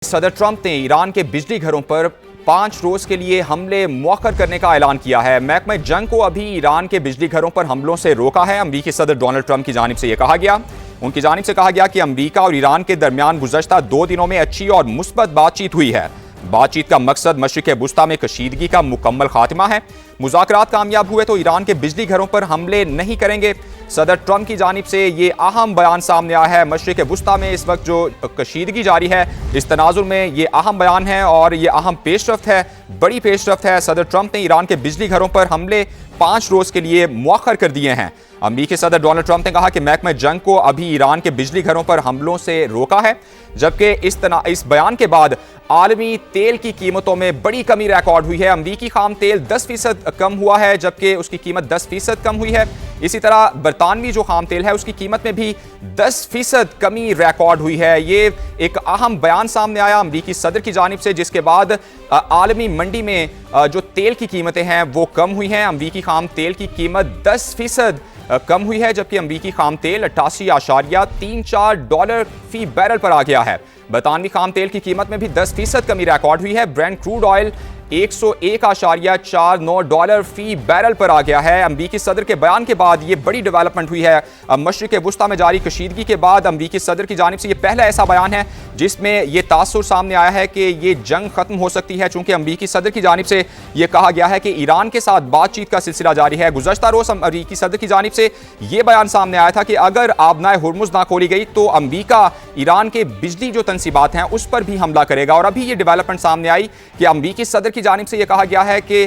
सदर ट्रंप ने ईरान के बिजली घरों पर 5 रोज के लिए हमले मौखर करने का ऐलान किया है। महकमा जंग को अभी ईरान के बिजली घरों पर हमलों से रोका है। अमरीकी सदर डोनाल्ड ट्रंप की जानिब से यह कहा गया। उनकी जानिब से कहा गया कि अमरीका और ईरान के दरमियान गुज़श्ता 2 दिनों में अच्छी और मुस्बत बातचीत हुई है। बातचीत का मकसद मशरिक़ वुस्ता में कशीदगी का मुकम्मल खात्मा है। मुज़ाकरात कामयाब हुए तो ईरान के बिजली घरों पर हमले नहीं करेंगे। सदर ट्रंप की जानिब से ये अहम बयान सामने आया है। मशरिक़ वुस्ता में इस वक्त जो कशीदगी जारी है, इस तनाजुर में ये अहम बयान है और ये अहम पेशरफ्त है, बड़ी पेशरफ्त है। सदर ट्रंप ने ईरान के बिजली घरों पर हमले 5 रोज के लिए मौखर कर दिए हैं। अमरीकी सदर डोनाल्ड ट्रंप ने कहा कि महकमा जंग को अभी ईरान के बिजली घरों पर हमलों से रोका है, जबकि इस बयान के बाद आलमी तेल की कीमतों में बड़ी कमी रिकॉर्ड हुई है। अमरीकी खाम तेल 10% कम हुआ है, जबकि उसकी कीमत 10% कम हुई है। इसी तरह बरतानवी जो खाम तेल है उसकी कीमत में भी 10% कमी रिकॉर्ड हुई है। ये एक अहम बयान सामने आया अमरीकी सदर की जानिब से, जिसके बाद आलमी मंडी में जो तेल की कीमतें हैं वो कम हुई हैं। अमरीकी खाम तेल की कीमत 10% कम हुई है, जबकि अमरीकी खाम तेल 88.34 डॉलर फी बैरल पर आ गया है। बरतानवी खाम तेल की कीमत में भी 10% कमी रिकॉर्ड हुई है। ब्रेंट क्रूड ऑयल 101.49 डॉलर फी बैरल पर आ गया है। अमरीकी सदर के बयान के बाद ये बड़ी डेवलपमेंट हुई है। मशरिक़ वुस्ता में जारी कशीदगी के बाद अमरीकी सदर की जानिब से ये पहला ऐसा बयान है जिसमें ये तासुर सामने आया है कि ये जंग खत्म हो सकती है, चूंकि अमरीकी सदर की जानिब से ये कहा गया है कि ईरान के साथ बातचीत का सिलसिला जारी है। गुज़श्ता रोज़ अमरीकी सदर की जानिब से ये बयान सामने आया था कि अगर आबनाए हुर्मुज़ ना खोली गई तो अमरीका ईरान के बिजली जो तनसीबात हैं उस पर भी हमला करेगा। और अभी ये डेवलपमेंट सामने आई कि अमरीकी सदर की जानिब से यह कहा गया है कि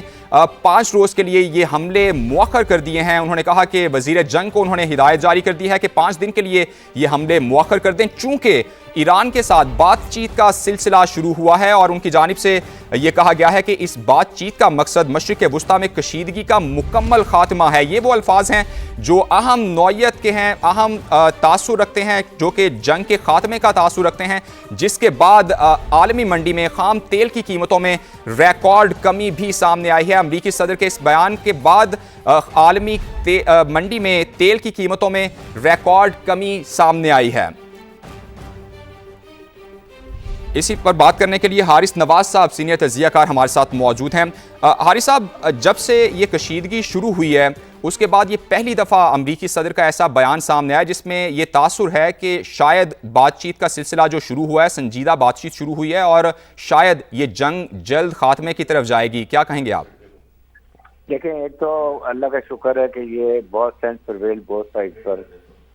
5 रोज के लिए ये हमले मौखर कर दिए हैं। उन्होंने कहा कि वजीर जंग को उन्होंने हिदायत जारी कर दी है कि 5 दिन के लिए ये हमले मौखर कर दें, चूंकि ईरान के साथ बातचीत का सिलसिला शुरू हुआ है। और उनकी जानिब से यह कहा गया है कि इस बातचीत का मकसद मशरिक़ वुस्ता में कशीदगी का मुकम्मल खात्मा है। ये वो अल्फाज हैं जो अहम नौयत के हैं, अहम तासुर रखते हैं, जो कि जंग के खात्मे का तासुर रखते हैं, जिसके बाद आलमी मंडी में खाम तेल की कीमतों में रिकॉर्ड कमी भी सामने आई है। अमरीकी सदर के इस बयान के बाद आलमी मंडी में तेल की कीमतों में रिकॉर्ड कमी सामने आई है। इसी पर बात करने के लिए हारिस नवाज साहब सीनियर तजियाकार हमारे साथ मौजूद हैं। हारिस साहब, जब से ये कशीदगी शुरू हुई है उसके बाद ये पहली दफ़ा अमरीकी सदर का ऐसा बयान सामने आया जिसमें ये तासुर है कि शायद बातचीत का सिलसिला जो शुरू हुआ है, संजीदा बातचीत शुरू हुई है और शायद ये जंग जल्द खात्मे की तरफ जाएगी। क्या कहेंगे आप? देखें, एक तो अल्लाह का शुक्र है कि ये बहुत सेंस प्रिवेल बोथ साइड पर।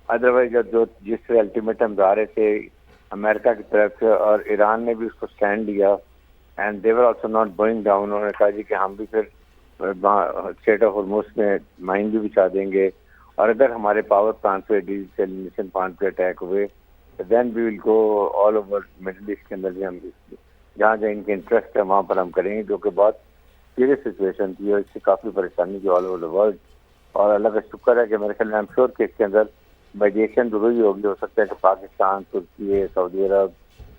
अदरवाइज जो जिस अल्टीमेटम आ रहे थे अमेरिका की तरफ से और ईरान ने भी उसको स्टैंड लिया and they were also not going down. उन्होंने कहा जी कि हम भी फिर स्टेट ऑफ हॉर्मुज़ में माइन भी बिछा देंगे और अगर हमारे पावर प्लांट पे डिसैलिनेशन प्लांट पे अटैक हुए तो then we will go all over Middle East के अंदर भी हम जहाँ जहाँ इनके इंटरेस्ट है वहाँ पर हम करेंगे, जो कि बहुत सीरियस सिचुएशन थी और इससे काफ़ी परेशानी थी ऑल ओवर द वर्ल्ड। और अल्लाह का शुक्र है कि मेरे ख्याल में आई एम श्योर कि इसके अंदर मेडिएशन जरूरी होगी। हो सकता है कि पाकिस्तान, तुर्की, सऊदी अरब,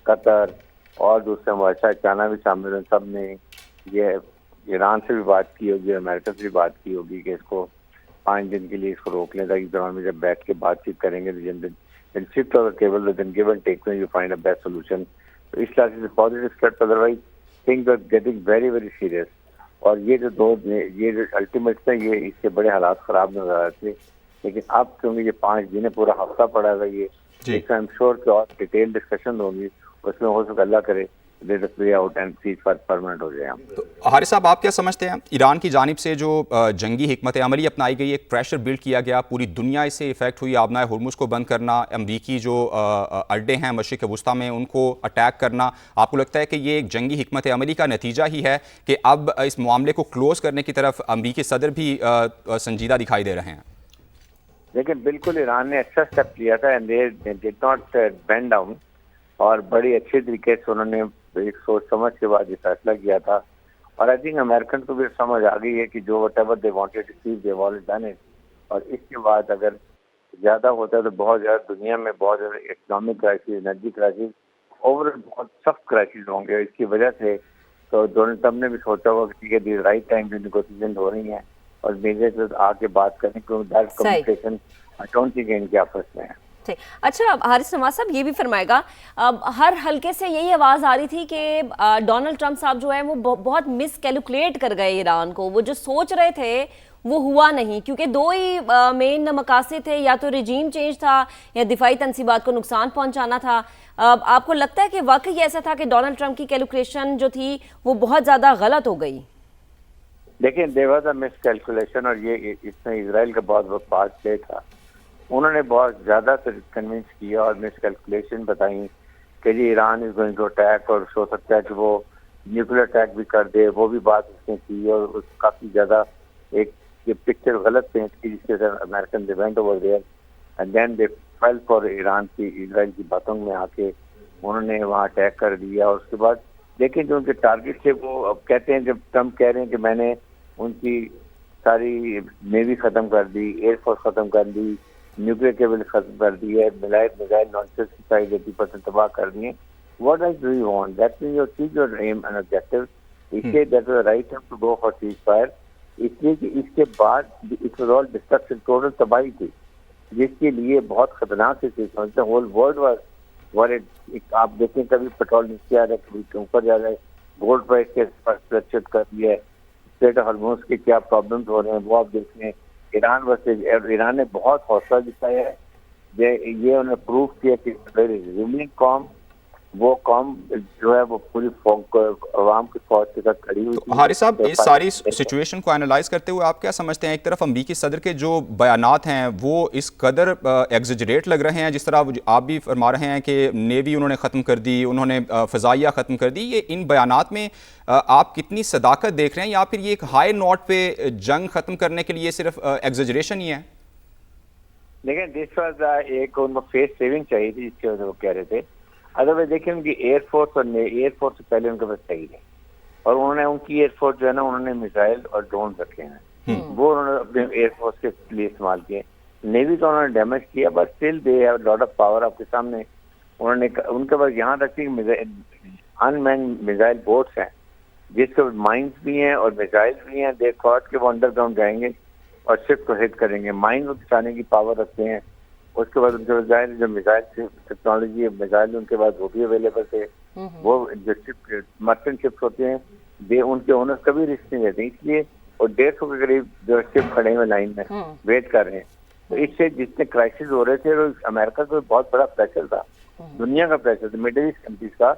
कतर और दूसरे मुआशा चाइना भी शामिल हैं। सब ने ये ईरान से भी बात की होगी, अमेरिका से भी बात की होगी कि इसको 5 दिन के लिए इसको रोक लें, ताकि दौरान में जब बैठ के बातचीत करेंगे शिफ्ट ऑफ केबल दिन गिव एंड टेक में you find a best solution. तो इस तरह से positive step, otherwise things are getting very very serious. और ये जो अल्टीमेट है ये इससे बड़े हालात खराब नजर आ रहे थे, लेकिन अब क्योंकि ये 5 दिन पूरा हफ्ता पड़ा है ये, आई एम श्योर कि और डिटेल डिस्कशन होंगी, उसमें हो सके अल्लाह करे आउट एंड परमानेंट हो जाए। तो हारिस साहब, आप क्या समझते हैं ईरान की जानिब से जो जंगी हिकमत अमली अपनाई गई, एक प्रेशर बिल्ड किया गया, पूरी दुनिया इससे इफेक्ट हुई, आबनाए हुर्मुज़ को बंद करना, अमरीकी जो अड्डे हैं मशरिक़ वुस्ता में उनको अटैक करना, आपको लगता है कि ये एक जंगी हिकमत अमली का नतीजा ही है कि अब इस मामले को क्लोज करने की तरफ अमरीकी सदर भी संजीदा दिखाई दे रहे हैं? लेकिन बिल्कुल ईरान ने अच्छा स्टेप लिया था and they did not bend down, और बड़ी अच्छे तरीके से उन्होंने एक सोच समझ के बाद ये फैसला किया था। और आई थिंक अमेरिकन को भी समझ आ गई है कि जो whatever they wanted to achieve they already done it. और इसके बाद अगर ज़्यादा होता है तो बहुत ज़्यादा दुनिया में बहुत ज़्यादा economic crisis, energy crisis, overall बहुत सख्त क्राइसिस होंगे। इसकी वजह से तो डोनाल्ड ट्रंप ने भी सोचा होगा कि ठीक है राइट टाइम पे नेगोशिएशन हो रही है और मेरे से आके बात करने को direct communication I don't think इनके आपस में है। थे। अच्छा हारिस नवाज साहब, ये भी फरमाएगा, हर हल्के से यही आवाज़ आ रही थी कि डोनाल्ड ट्रंप साहब जो है वो बहुत मिस कैलकुलेट कर गए ईरान को। वो जो सोच रहे थे वो हुआ नहीं, क्योंकि दो ही मेन मकासद थे, या तो रिजीम चेंज था या दिफाई तनसीबात को नुकसान पहुंचाना था। आपको लगता है कि वाकई ऐसा था कि डोनाल्ड ट्रंप की कैलकुलेशन जो थी वो बहुत ज़्यादा गलत हो गई? देखिए, there was a miscalculation, और ये इसमें इसराइल का बहुत पार्ट प्ले था। उन्होंने बहुत ज़्यादा कन्विंस किया और मिस कैलकुलेशन बताई कि जी Iran is going to attack, और हो सकता है कि वो न्यूक्लियर अटैक भी कर दे। वो भी बात उसने की, और काफ़ी ज़्यादा एक ये पिक्चर गलत पेंट की, जिसके साथ American they went over there and then they fell for Iran की, इसराइल की बातों में आके उन्होंने वहाँ अटैक कर दिया। और उसके बाद लेकिन जो उनके टारगेट थे, वो अब कहते हैं, जब ट्रम्प कह रहे हैं कि मैंने उनकी सारी नेवी खत्म कर दी, एयरफोर्स खत्म कर दी, न्यूक्लियर केबल खत्म कर दी है, मिसाइल लॉन्चर्स की साइड 80% तबाह कर दिए। What else do you want? That means your चीज योर एम एंड ऑब्जेक्टिव। इसलिए that was right to go for ceasefire, इसलिए कि इसके बाद it was all destruction, total तबाही थी, जिसके लिए बहुत खतरनाक situation, whole world was worried. आप देखें, कभी पेट्रोल नीचे आ रहा है, कभी ऊपर जा रहा है, गोल्ड प्राइस के फ्लक्चुएट कर दिया है, स्टेट हार्मोन्स के क्या प्रॉब्लम्स हो रहे हैं वो आप देखें। ईरान ने बहुत हौसला दिखाया है, ये उन्होंने प्रूव किया कि रिजिलिएंट कौम, वो कौम जो है वो पूरी आवाम की फौज के साथ खड़ी हुई तो हारिस साहब, इस सारी सिचुएशन को एनालाइज करते हुए आप क्या समझते हैं? एक तरफ अमरीकी सदर के जो बयानात हैं वो इस कदर एग्जेजरेट लग रहे हैं, जिस तरह आप भी फरमा रहे हैं कि नेवी उन्होंने ख़त्म कर दी, उन्होंने फ़ज़ाइया ख़त्म कर दी। ये इन बयानात में आप कितनी सदाकत देख रहे हैं, या फिर ये एक हाई नोट पे जंग ख़त्म करने के लिए सिर्फ एग्जेजरेशन ही है? लेकिन दिस वाज एक उनको फेस सेविंग चाहिए थी, जिसकी वजह से वो कह रहे थे। अदरवाइज देखिए, उनकी एयरफोर्स से पहले उनके पास सही है, और उन्होंने उनकी एयरफोर्स जो है ना, उन्होंने मिसाइल और ड्रोन रखे हैं, वो उन्होंने अपने एयरफोर्स के लिए इस्तेमाल किए। नेवी तो उन्होंने डैमेज किया, but still they have lot of power आपके सामने। उन्होंने उनके पास यहाँ तक कि अनमैन्ड मिसाइल बोट्स हैं, जिसके माइंस भी हैं और मिसाइल भी हैं। दे थॉट के वो अंडरग्राउंड जाएंगे और शिप को हिट करेंगे, माइन को गिराने की पावर रखते हैं। उसके बाद उनके पास जो मिसाइल टेक्नोलॉजी, मिसाइल उनके पास वो भी अवेलेबल थे। वो जो शिप मर्चेंट शिप्स होते हैं, वे उनके ओनर्स कभी रिस्क नहीं लेते, इसलिए और 150 के करीब जो शिप खड़े हुए लाइन में वेट कर रहे हैं। तो इससे जितने क्राइसिस हो रहे थे, तो अमेरिका को बहुत बड़ा प्रेशर था, दुनिया का प्रेशर था, मिडिल ईस्ट कंट्रीज का,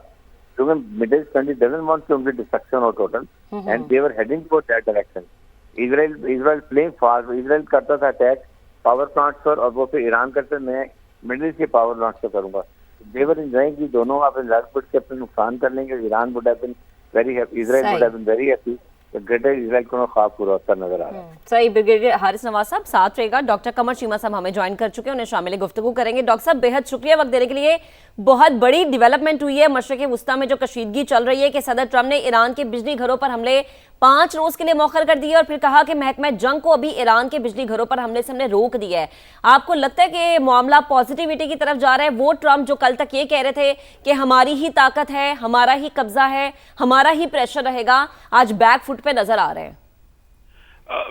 क्योंकि Middle East country doesn't want to उनकी डिस्ट्रक्शन और total, and they were heading for that direction. Israel playing fast, Israel करता था अटैक पावर प्लांट्स पर, और वो फिर ईरान करते, मैं मिडिल ईस्ट के पावर प्लांट्स पर करूंगा। देवर इंजॉइंग की दोनों अपने लाइफ के अपने नुकसान कर लेंगे। Iran would have been very happy, Israel would have been very happy. Greater Israel को ख्वाब पूरा होता नजर आ रहा है। सही। ब्रिगेडियर हारिस नवाज साहब साथ रहेगा। डॉक्टर कमर चीमा साहब हमें ज्वाइन कर चुके हैं, उन्हें शामिल गुफ्तगू करेंगे। डॉक्टर साहब, बेहद शुक्रिया वक्त देने के लिए। बहुत बड़ी डेवलपमेंट हुई है मशरक़ वुस्ता में, जो कशीदगी चल रही है कि सदर ट्रंप ने ईरान के बिजली घरों पर हमले 5 रोज के लिए मौखर कर दिए, और फिर कहा कि महकमा जंग को अभी ईरान के बिजली घरों पर हमले से हमने रोक दिया है। आपको लगता है कि मामला पॉजिटिविटी की तरफ जा रहा है? वो ट्रंप जो कल तक ये कह रहे थे कि हमारी ही ताकत है, हमारा ही कब्जा है, हमारा ही प्रेशर रहेगा, आज बैक फुट पे नजर आ रहे हैं।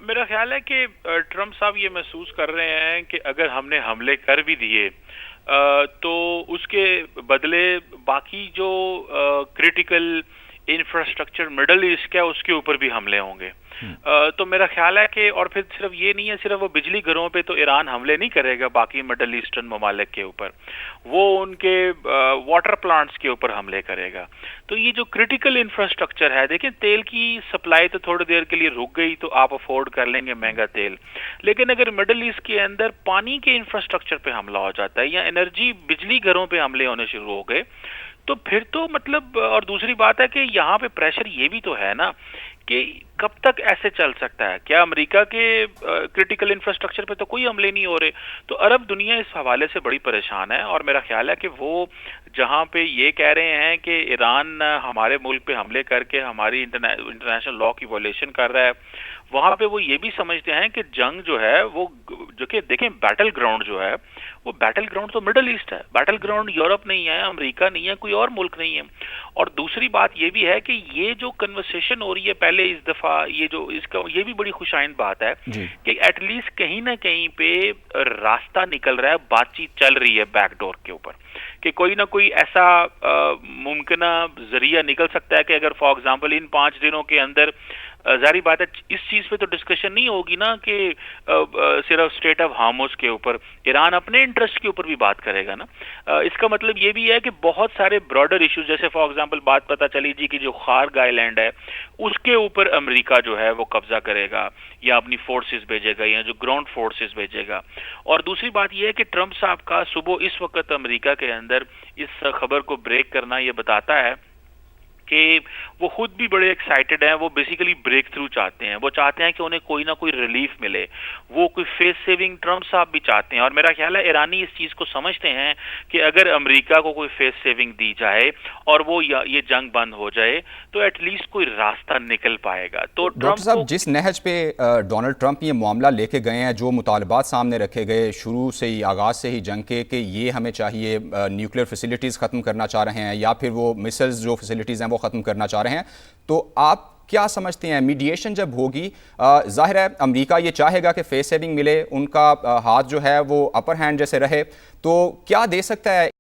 मेरा ख्याल है कि ट्रंप साहब ये महसूस कर रहे हैं कि अगर हमने हमले कर भी दिए तो उसके बदले बाकी जो क्रिटिकल इंफ्रास्ट्रक्चर मिडल ईस्ट का, उसके ऊपर भी हमले होंगे। तो मेरा ख्याल है कि, और फिर सिर्फ ये नहीं है, सिर्फ वो बिजली घरों पे तो ईरान हमले नहीं करेगा, बाकी मिडल ईस्टर्न ममालिक के ऊपर वो उनके वाटर प्लांट्स के ऊपर हमले करेगा। तो ये जो क्रिटिकल इंफ्रास्ट्रक्चर है, देखिए तेल की सप्लाई तो थोड़ी देर के लिए रुक गई, तो आप अफोर्ड कर लेंगे महंगा तेल, लेकिन अगर मिडल ईस्ट के अंदर पानी के इंफ्रास्ट्रक्चर पे हमला हो जाता है, या एनर्जी बिजली घरों पे हमले होने शुरू हो गए, तो फिर तो मतलब, और दूसरी बात है कि यहाँ पे प्रेशर ये भी तो है ना कि कब तक ऐसे चल सकता है? क्या अमेरिका के क्रिटिकल इंफ्रास्ट्रक्चर पे तो कोई हमले नहीं हो रहे? तो अरब दुनिया इस हवाले से बड़ी परेशान है, और मेरा ख्याल है कि वो जहाँ पे ये कह रहे हैं कि ईरान हमारे मुल्क पे हमले करके हमारी इंटरनेशनल लॉ की वॉयलेशन कर रहा है, वहाँ पे वो ये भी समझते हैं कि जंग जो है वो, जो कि देखें बैटल ग्राउंड जो है वो बैटल ग्राउंड तो मिडल ईस्ट है, बैटल ग्राउंड यूरोप नहीं है, अमेरिका नहीं है, कोई और मुल्क नहीं है। और दूसरी बात ये भी है कि ये जो कन्वर्सेशन हो रही है पहले इस दफा, ये भी बड़ी खुशाइंद बात है कि एटलीस्ट कहीं ना कहीं पे रास्ता निकल रहा है, बातचीत चल रही है बैकडोर के ऊपर, कि कोई ना कोई ऐसा मुमकिन जरिया निकल सकता है कि अगर फॉर एग्जांपल इन 5 दिनों के अंदर, जारी बात है इस चीज पे तो डिस्कशन नहीं होगी ना कि सिर्फ स्टेट ऑफ हार्मोस के ऊपर, ईरान अपने इंटरेस्ट के ऊपर भी बात करेगा ना। इसका मतलब ये भी है कि बहुत सारे ब्रॉडर इश्यूज, जैसे फॉर एग्जांपल बात पता चली जी कि जो खार्ग आइलैंड है उसके ऊपर अमेरिका जो है वो कब्जा करेगा या अपनी फोर्सेस भेजेगा या जो ग्राउंड फोर्सेस भेजेगा। और दूसरी बात यह है कि ट्रंप साहब का सुबह इस वक्त अमेरिका के अंदर इस खबर को ब्रेक करना ये बताता है कि वो खुद भी बड़े एक्साइटेड हैं, वो बेसिकली ब्रेक थ्रू चाहते हैं, वो चाहते हैं कि उन्हें कोई ना कोई रिलीफ मिले, वो कोई फेस सेविंग ट्रंप साहब भी चाहते हैं। और मेरा ख्याल है ईरानी इस चीज को समझते हैं कि अगर अमेरिका को कोई फेस सेविंग दी जाए और वो ये जंग बंद हो जाए तो एटलीस्ट कोई रास्ता निकल पाएगा। तो डॉक्टर साहब, जिस नहज पे डोनाल्ड ट्रंप ये मामला लेके गए हैं, जो मुतालबात सामने रखे गए शुरू से ही, आगाज से ही जंग के, कि ये हमें चाहिए, न्यूक्लियर फैसिलिटीज़ ख़त्म करना चाह रहे हैं या फिर वो मिसाइल्स जो फैसिलिटीज़ हैं वो ख़त्म करना चाह रहे हैं, तो आप क्या समझते हैं मीडिएशन जब होगी, जाहिर है अमेरिका ये चाहेगा कि फेस सेविंग मिले, उनका हाथ जो है वो अपर हैंड जैसे रहे, तो क्या दे सकता है